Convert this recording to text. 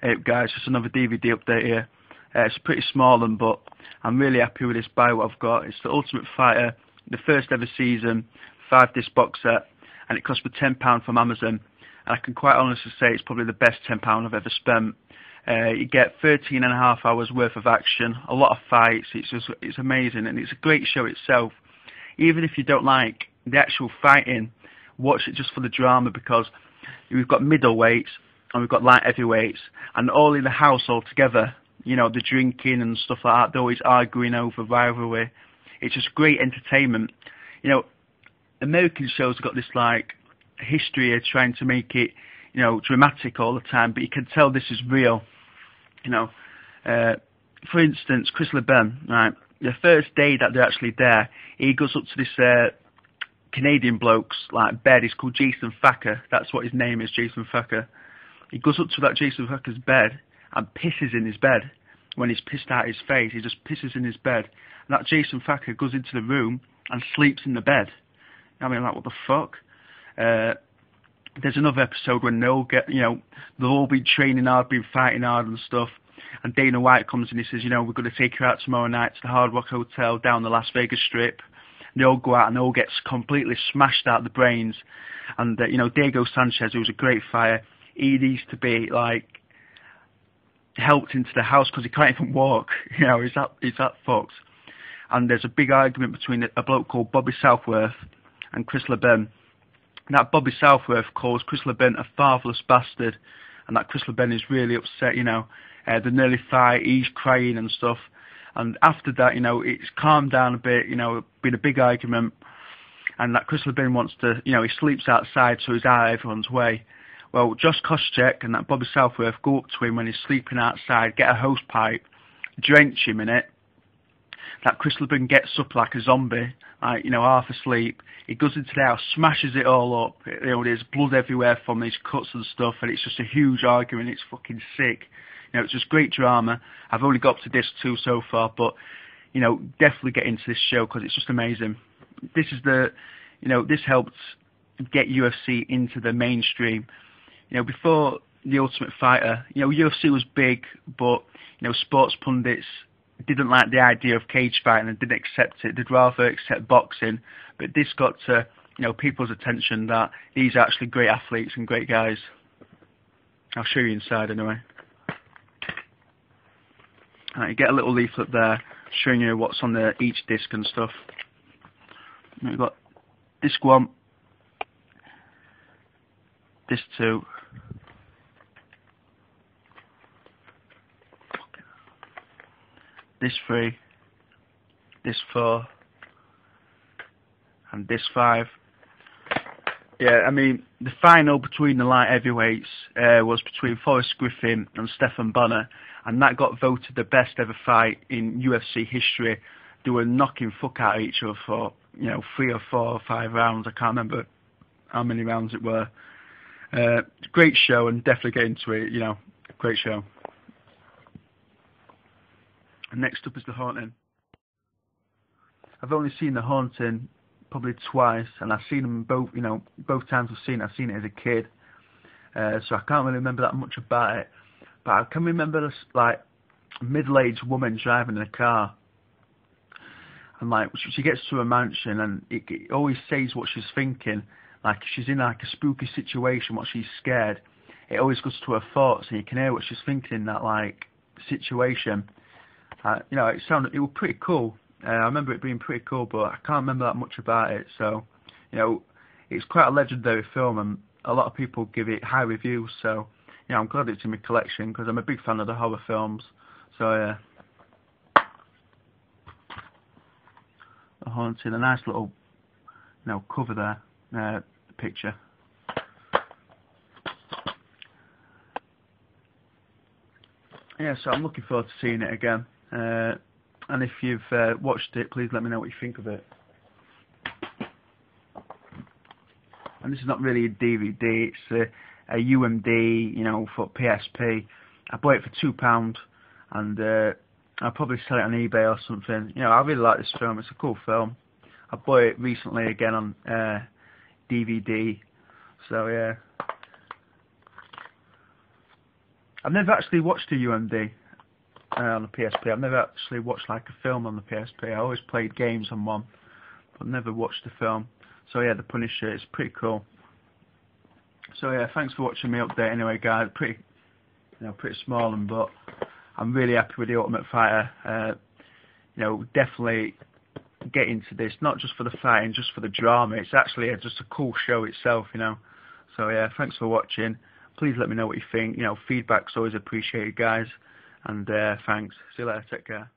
Hey guys, just another DVD update here. It's a pretty small one, but I'm really happy with this buy what I've got. It's the Ultimate Fighter, the first ever season, 5-disc box set, and it cost me £10 from Amazon. And I can quite honestly say it's probably the best £10 I've ever spent. You get 13.5 hours worth of action, a lot of fights. It's amazing, and it's a great show itself. Even if you don't like the actual fighting, watch it just for the drama, because we've got middleweights and we've got light heavyweights, and all in the house all together. You know, the drinking and stuff like that. They're always arguing over rivalry. It's just great entertainment. You know, American shows have got this like history of trying to make it, you know, dramatic all the time, but you can tell this is real. You know, for instance, Chris LeBen, right? The first day that they're actually there, he goes up to this Canadian bloke's like bed. He's called Jason Thacker. That's what his name is, Jason Thacker. He goes up to that Jason Thacker's bed and pisses in his bed. When he's pissed out his face, he just pisses in his bed. And that Jason Thacker goes into the room and sleeps in the bed. I mean, like, what the fuck? There's another episode when they all get, you know, they've all been training hard, been fighting hard and stuff. And Dana White comes and he says, you know, we're going to take you out tomorrow night to the Hard Rock Hotel down the Las Vegas Strip. And they all go out and they all get completely smashed out the brains. And, you know, Diego Sanchez, who was a great fighter, he needs to be, like, helped into the house because he can't even walk. You know, he's that fucked. And there's a big argument between a bloke called Bobby Southworth and Chris LeBen. That Bobby Southworth calls Chris LeBen a fatherless bastard, and that Chris LeBen is really upset. You know, they nearly fight. He's crying and stuff. And after that, you know, it's calmed down a bit. You know, been a big argument, and that Chris LeBen wants to, you know, he sleeps outside so he's out of everyone's way. Well, Josh Koscheck and that Bobby Southworth go up to him when he's sleeping outside, get a hose pipe, drench him in it. That Chris LeBen gets up like a zombie, like, you know, half asleep. He goes into the house, smashes it all up. You know, there's blood everywhere from these cuts and stuff, and it's just a huge argument. It's fucking sick. You know, it's just great drama. I've only got up to disc 2 so far, but, you know, definitely get into this show because it's just amazing. This is you know, this helped get UFC into the mainstream. You know, before The Ultimate Fighter, you know, UFC was big, but, you know, sports pundits didn't like the idea of cage fighting and didn't accept it. They'd rather accept boxing. But this got to, you know, people's attention that these are actually great athletes and great guys. I'll show you inside anyway. Right, you get a little leaflet there showing you what's on each disc and stuff. You've got disc 1, disc 2, disc 3, disc 4, and disc 5. Yeah, I mean, the final between the light heavyweights was between Forrest Griffin and Stephan Bonnar, and that got voted the best ever fight in UFC history. They were knocking fuck out of each other for, you know, 3 or 4 or 5 rounds. I can't remember how many rounds it were. Great show, and definitely get into it, you know, great show. And next up is The Haunting. I've only seen The Haunting probably twice, and I've seen them both, you know, both times I've seen it as a kid. So I can't really remember that much about it. But I can remember this, like, middle-aged woman driving in a car. And, like, she gets to a mansion, and it always says what she's thinking. Like, if she's in, like, a spooky situation, what she's scared, it always goes to her thoughts, and you can hear what she's thinking in that, like, situation. You know, it was pretty cool. I remember it being pretty cool, but I can't remember that much about it. So, you know, it's quite a legendary film, and a lot of people give it high reviews. So, you know, I'm glad it's in my collection because I'm a big fan of the horror films. So, yeah. The Haunting, a nice little, you know, cover there, picture. Yeah, so I'm looking forward to seeing it again. And if you've watched it, please let me know what you think of it. And this is not really a DVD, it's a UMD, you know, for PSP. I bought it for £2, and I'll probably sell it on eBay or something. You know, I really like this film, it's a cool film. I bought it recently again on DVD, so yeah. I've never actually watched a UMD on the PSP. I've never actually watched like a film on the PSP. I always played games on one, but never watched the film. So yeah, The Punisher is pretty cool. So yeah, thanks for watching me update anyway, guys. Pretty small, but I'm really happy with the Ultimate Fighter. Definitely get into this, not just for the fighting, just for the drama. It's actually just a cool show itself, So yeah, thanks for watching. Please let me know what you think. Feedback's always appreciated, guys. And thanks. See you later. Take care.